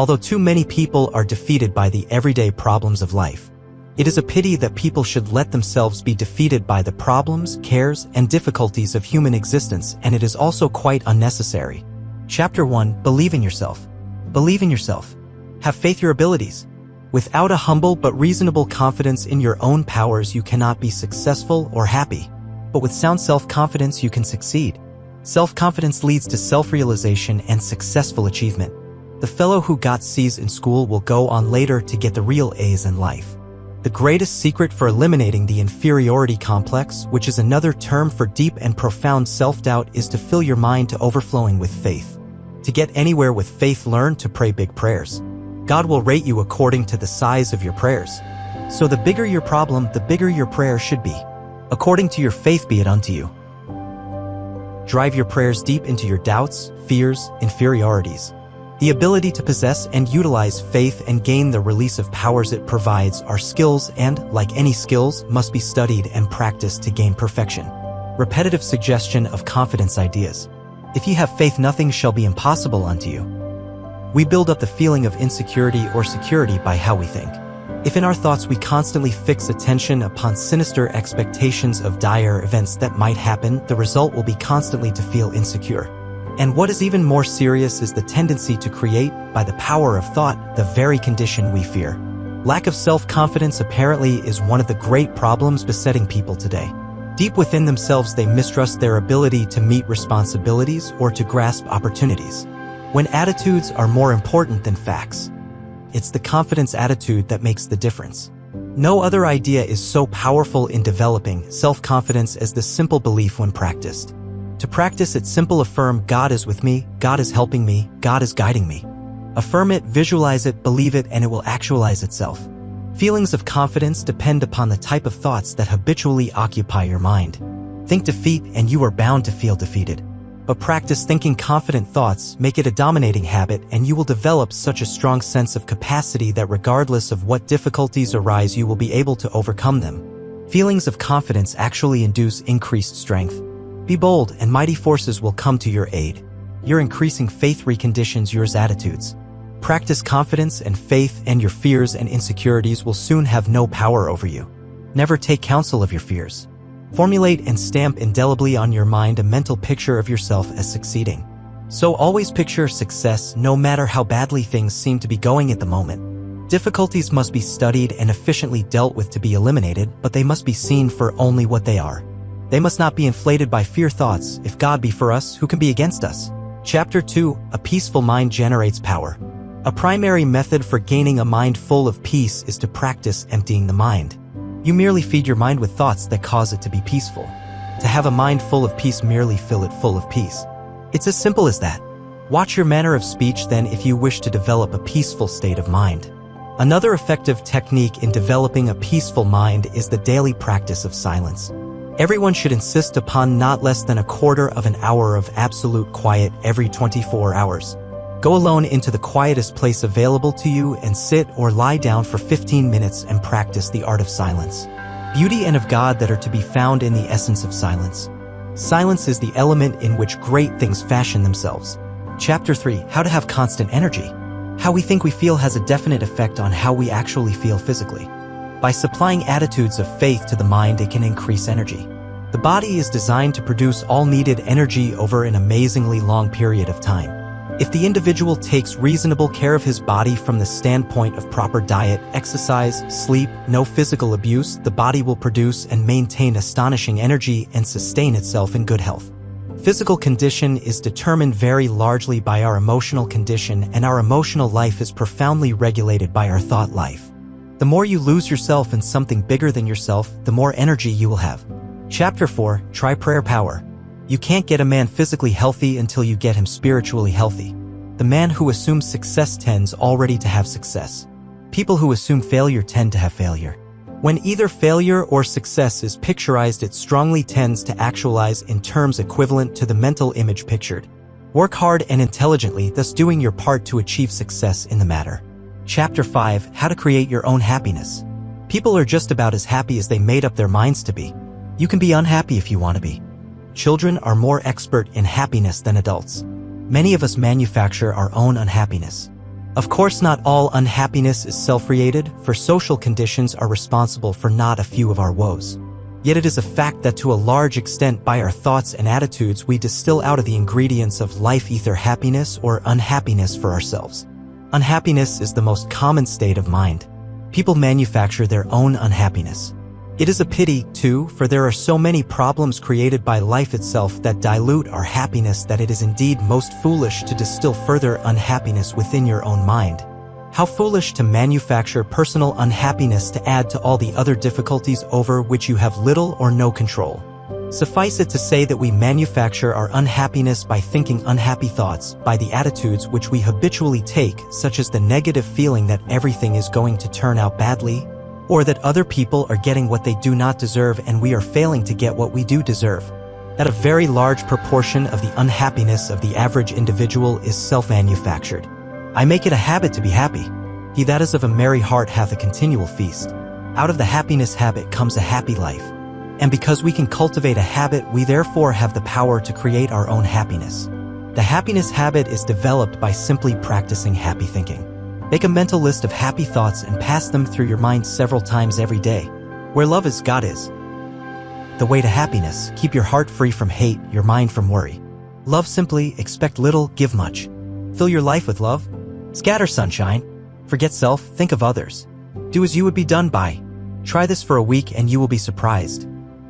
Although too many people are defeated by the everyday problems of life, it is a pity that people should let themselves be defeated by the problems, cares, and difficulties of human existence, and it is also quite unnecessary. Chapter 1. Believe in yourself. Believe in yourself. Have faith in your abilities. Without a humble but reasonable confidence in your own powers, you cannot be successful or happy. But with sound self-confidence, you can succeed. Self-confidence leads to self-realization and successful achievement. The fellow who got C's in school will go on later to get the real A's in life. The greatest secret for eliminating the inferiority complex, which is another term for deep and profound self-doubt, is to fill your mind to overflowing with faith. To get anywhere with faith, learn to pray big prayers. God will rate you according to the size of your prayers. So the bigger your problem, the bigger your prayer should be. According to your faith be it unto you. Drive your prayers deep into your doubts, fears, inferiorities. The ability to possess and utilize faith and gain the release of powers it provides are skills and, like any skills, must be studied and practiced to gain perfection. Repetitive suggestion of confidence ideas. If ye have faith, nothing shall be impossible unto you. We build up the feeling of insecurity or security by how we think. If in our thoughts we constantly fix attention upon sinister expectations of dire events that might happen, the result will be constantly to feel insecure. And what is even more serious is the tendency to create, by the power of thought, the very condition we fear. Lack of self-confidence apparently is one of the great problems besetting people today. Deep within themselves, they mistrust their ability to meet responsibilities or to grasp opportunities. When attitudes are more important than facts, it's the confidence attitude that makes the difference. No other idea is so powerful in developing self-confidence as the simple belief when practiced. To practice it, simple: affirm, God is with me, God is helping me, God is guiding me. Affirm it, visualize it, believe it, and it will actualize itself. Feelings of confidence depend upon the type of thoughts that habitually occupy your mind. Think defeat and you are bound to feel defeated. But practice thinking confident thoughts, make it a dominating habit, and you will develop such a strong sense of capacity that regardless of what difficulties arise, you will be able to overcome them. Feelings of confidence actually induce increased strength. Be bold, and mighty forces will come to your aid. Your increasing faith reconditions your attitudes. Practice confidence and faith, and your fears and insecurities will soon have no power over you. Never take counsel of your fears. Formulate and stamp indelibly on your mind a mental picture of yourself as succeeding. So always picture success, no matter how badly things seem to be going at the moment. Difficulties must be studied and efficiently dealt with to be eliminated, but they must be seen for only what they are. They must not be inflated by fear thoughts. If God be for us, who can be against us? Chapter 2. A peaceful mind generates power. A primary method for gaining a mind full of peace is to practice emptying the mind. You merely feed your mind with thoughts that cause it to be peaceful. To have a mind full of peace, merely fill it full of peace. It's as simple as that. Watch your manner of speech then if you wish to develop a peaceful state of mind. Another effective technique in developing a peaceful mind is the daily practice of silence. Everyone should insist upon not less than a quarter of an hour of absolute quiet every 24 hours. Go alone into the quietest place available to you and sit or lie down for 15 minutes and practice the art of silence. Beauty and of God that are to be found in the essence of silence. Silence is the element in which great things fashion themselves. Chapter 3. How to have constant energy. How we think we feel has a definite effect on how we actually feel physically. By supplying attitudes of faith to the mind, it can increase energy. The body is designed to produce all needed energy over an amazingly long period of time. If the individual takes reasonable care of his body from the standpoint of proper diet, exercise, sleep, no physical abuse, the body will produce and maintain astonishing energy and sustain itself in good health. Physical condition is determined very largely by our emotional condition, and our emotional life is profoundly regulated by our thought life. The more you lose yourself in something bigger than yourself, the more energy you will have. Chapter 4. Try prayer power. You can't get a man physically healthy until you get him spiritually healthy. The man who assumes success tends already to have success. People who assume failure tend to have failure. When either failure or success is picturized, it strongly tends to actualize in terms equivalent to the mental image pictured. Work hard and intelligently, thus doing your part to achieve success in the matter. Chapter 5. How to create your own happiness. People are just about as happy as they made up their minds to be. You can be unhappy if you want to be. Children are more expert in happiness than adults. Many of us manufacture our own unhappiness. Of course, not all unhappiness is self-created, for social conditions are responsible for not a few of our woes. Yet it is a fact that to a large extent by our thoughts and attitudes we distill out of the ingredients of life either happiness or unhappiness for ourselves. Unhappiness is the most common state of mind. People manufacture their own unhappiness. It is a pity, too, for there are so many problems created by life itself that dilute our happiness that it is indeed most foolish to distill further unhappiness within your own mind. How foolish to manufacture personal unhappiness to add to all the other difficulties over which you have little or no control. Suffice it to say that we manufacture our unhappiness by thinking unhappy thoughts, by the attitudes which we habitually take, such as the negative feeling that everything is going to turn out badly, or that other people are getting what they do not deserve and we are failing to get what we do deserve. That a very large proportion of the unhappiness of the average individual is self-manufactured. I make it a habit to be happy. He that is of a merry heart hath a continual feast. Out of the happiness habit comes a happy life. And because we can cultivate a habit, we therefore have the power to create our own happiness. The happiness habit is developed by simply practicing happy thinking. Make a mental list of happy thoughts and pass them through your mind several times every day. Where love is, God is. The way to happiness: keep your heart free from hate, your mind from worry. Love simply, expect little, give much. Fill your life with love. Scatter sunshine. Forget self, think of others. Do as you would be done by. Try this for a week and you will be surprised.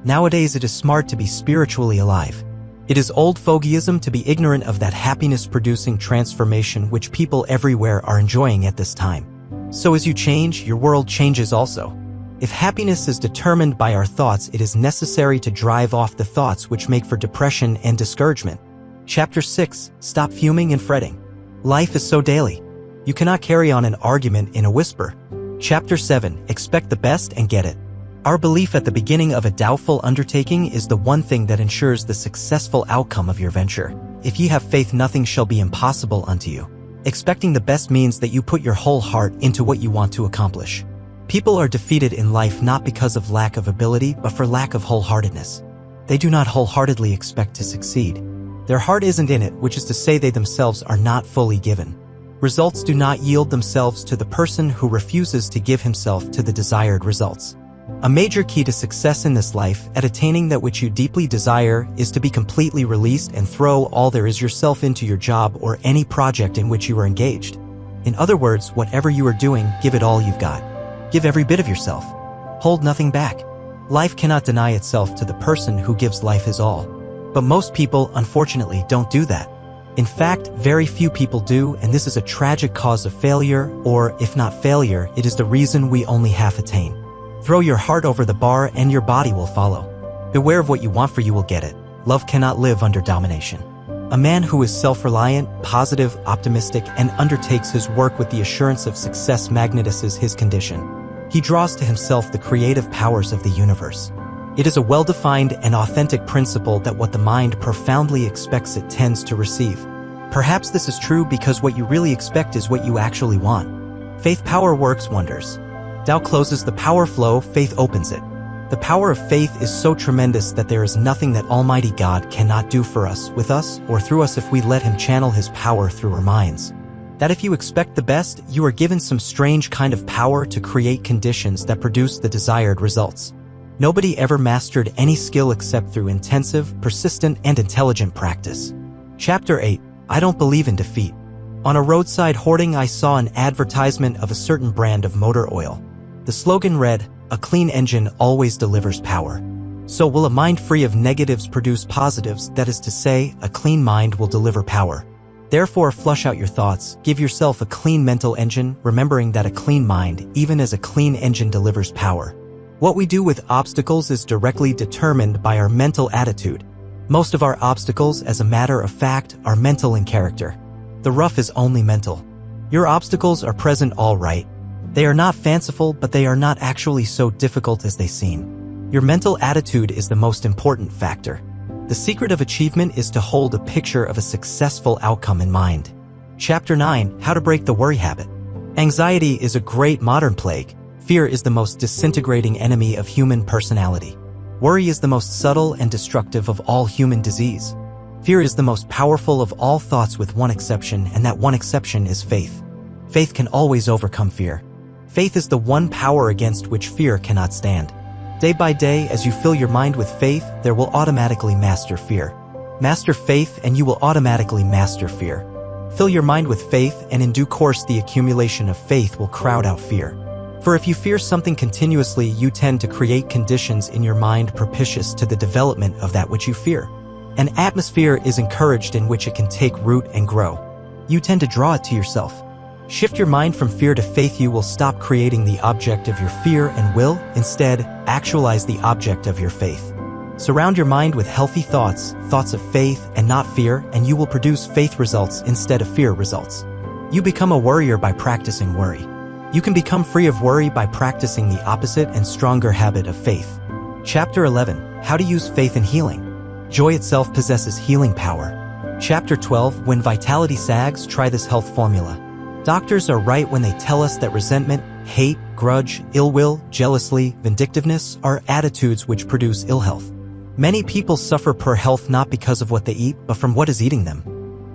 Nowadays it is smart to be spiritually alive. It is old fogeyism to be ignorant of that happiness-producing transformation which people everywhere are enjoying at this time. So as you change, your world changes also. If happiness is determined by our thoughts, it is necessary to drive off the thoughts which make for depression and discouragement. Chapter 6. Stop fuming and fretting. Life is so daily. You cannot carry on an argument in a whisper. Chapter 7. Expect the best and get it. Our belief at the beginning of a doubtful undertaking is the one thing that ensures the successful outcome of your venture. If ye have faith, nothing shall be impossible unto you. Expecting the best means that you put your whole heart into what you want to accomplish. People are defeated in life not because of lack of ability, but for lack of wholeheartedness. They do not wholeheartedly expect to succeed. Their heart isn't in it, which is to say they themselves are not fully given. Results do not yield themselves to the person who refuses to give himself to the desired results. A major key to success in this life, at attaining that which you deeply desire, is to be completely released and throw all there is yourself into your job or any project in which you are engaged. In other words, whatever you are doing, give it all you've got. Give every bit of yourself. Hold nothing back. Life cannot deny itself to the person who gives life his all. But most people, unfortunately, don't do that. In fact, very few people do, and this is a tragic cause of failure, or, if not failure, it is the reason we only half attain. Throw your heart over the bar and your body will follow. Beware of what you want, for you will get it. Love cannot live under domination. A man who is self-reliant, positive, optimistic, and undertakes his work with the assurance of success magnetizes his condition. He draws to himself the creative powers of the universe. It is a well-defined and authentic principle that what the mind profoundly expects it tends to receive. Perhaps this is true because what you really expect is what you actually want. Faith power works wonders. Doubt closes the power flow, faith opens it. The power of faith is so tremendous that there is nothing that Almighty God cannot do for us, with us, or through us if we let Him channel His power through our minds. That if you expect the best, you are given some strange kind of power to create conditions that produce the desired results. Nobody ever mastered any skill except through intensive, persistent, and intelligent practice. Chapter 8. I don't believe in defeat. On a roadside hoarding, I saw an advertisement of a certain brand of motor oil. The slogan read, "A clean engine always delivers power." So will a mind free of negatives produce positives? That is to say, a clean mind will deliver power. Therefore, flush out your thoughts, give yourself a clean mental engine, remembering that a clean mind, even as a clean engine, delivers power. What we do with obstacles is directly determined by our mental attitude. Most of our obstacles, as a matter of fact, are mental in character. The rough is only mental. Your obstacles are present all right. They are not fanciful, but they are not actually so difficult as they seem. Your mental attitude is the most important factor. The secret of achievement is to hold a picture of a successful outcome in mind. Chapter 9. How to break the worry habit. Anxiety is a great modern plague. Fear is the most disintegrating enemy of human personality. Worry is the most subtle and destructive of all human disease. Fear is the most powerful of all thoughts with one exception, and that one exception is faith. Faith can always overcome fear. Faith is the one power against which fear cannot stand. Day by day, as you fill your mind with faith, there will automatically master fear. Master faith and you will automatically master fear. Fill your mind with faith and in due course the accumulation of faith will crowd out fear. For if you fear something continuously, you tend to create conditions in your mind propitious to the development of that which you fear. An atmosphere is encouraged in which it can take root and grow. You tend to draw it to yourself. Shift your mind from fear to faith. You will stop creating the object of your fear and will, instead, actualize the object of your faith. Surround your mind with healthy thoughts, thoughts of faith and not fear, and you will produce faith results instead of fear results. You become a warrior by practicing worry. You can become free of worry by practicing the opposite and stronger habit of faith. Chapter 11. How to use faith in healing. Joy itself possesses healing power. Chapter 12. When vitality sags, try this health formula. Doctors are right when they tell us that resentment, hate, grudge, ill will, jealousy, vindictiveness are attitudes which produce ill health. Many people suffer poor health not because of what they eat, but from what is eating them.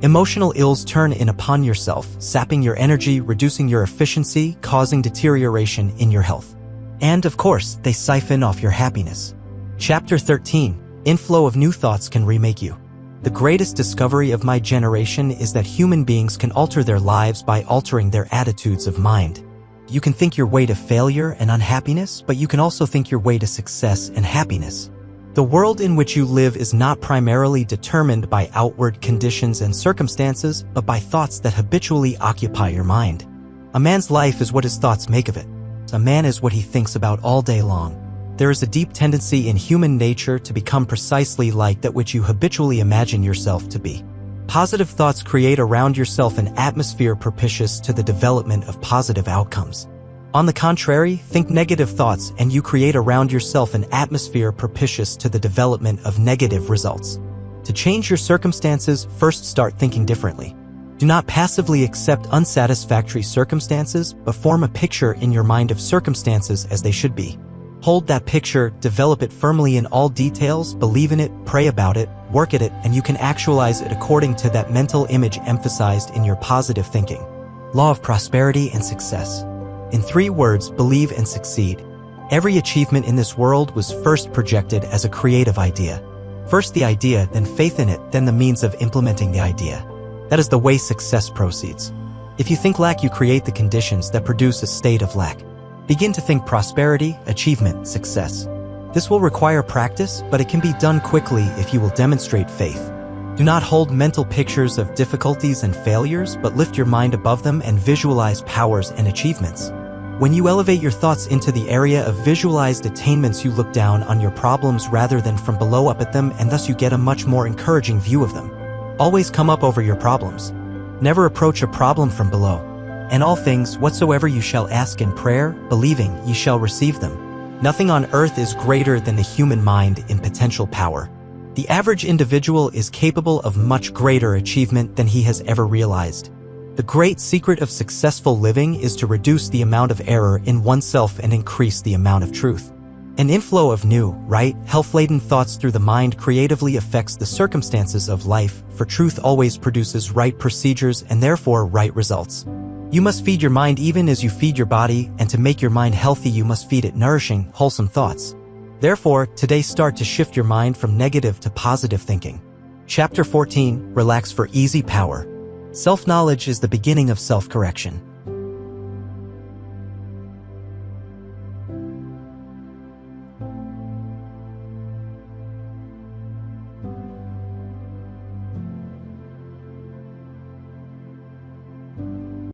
Emotional ills turn in upon yourself, sapping your energy, reducing your efficiency, causing deterioration in your health. And, of course, they siphon off your happiness. Chapter 13. Inflow of new thoughts can remake you. The greatest discovery of my generation is that human beings can alter their lives by altering their attitudes of mind. You can think your way to failure and unhappiness, but you can also think your way to success and happiness. The world in which you live is not primarily determined by outward conditions and circumstances, but by thoughts that habitually occupy your mind. A man's life is what his thoughts make of it. A man is what he thinks about all day long. There is a deep tendency in human nature to become precisely like that which you habitually imagine yourself to be. Positive thoughts create around yourself an atmosphere propitious to the development of positive outcomes. On the contrary, think negative thoughts and you create around yourself an atmosphere propitious to the development of negative results. To change your circumstances, first start thinking differently. Do not passively accept unsatisfactory circumstances, but form a picture in your mind of circumstances as they should be. Hold that picture, develop it firmly in all details, believe in it, pray about it, work at it, and you can actualize it according to that mental image emphasized in your positive thinking. Law of prosperity and success. In 3 words, believe and succeed. Every achievement in this world was first projected as a creative idea. First the idea, then faith in it, then the means of implementing the idea. That is the way success proceeds. If you think lack, you create the conditions that produce a state of lack. Begin to think prosperity, achievement, success. This will require practice, but it can be done quickly if you will demonstrate faith. Do not hold mental pictures of difficulties and failures, but lift your mind above them and visualize powers and achievements. When you elevate your thoughts into the area of visualized attainments, you look down on your problems rather than from below up at them, and thus you get a much more encouraging view of them. Always come up over your problems. Never approach a problem from below. In all things whatsoever you shall ask in prayer, believing, ye shall receive them. Nothing on earth is greater than the human mind in potential power. The average individual is capable of much greater achievement than he has ever realized. The great secret of successful living is to reduce the amount of error in oneself and increase the amount of truth. An inflow of new, right, health-laden thoughts through the mind creatively affects the circumstances of life, for truth always produces right procedures and therefore right results. You must feed your mind even as you feed your body, and to make your mind healthy you must feed it nourishing, wholesome thoughts. Therefore, today start to shift your mind from negative to positive thinking. Chapter 14. Relax for easy power. Self-knowledge is the beginning of self-correction.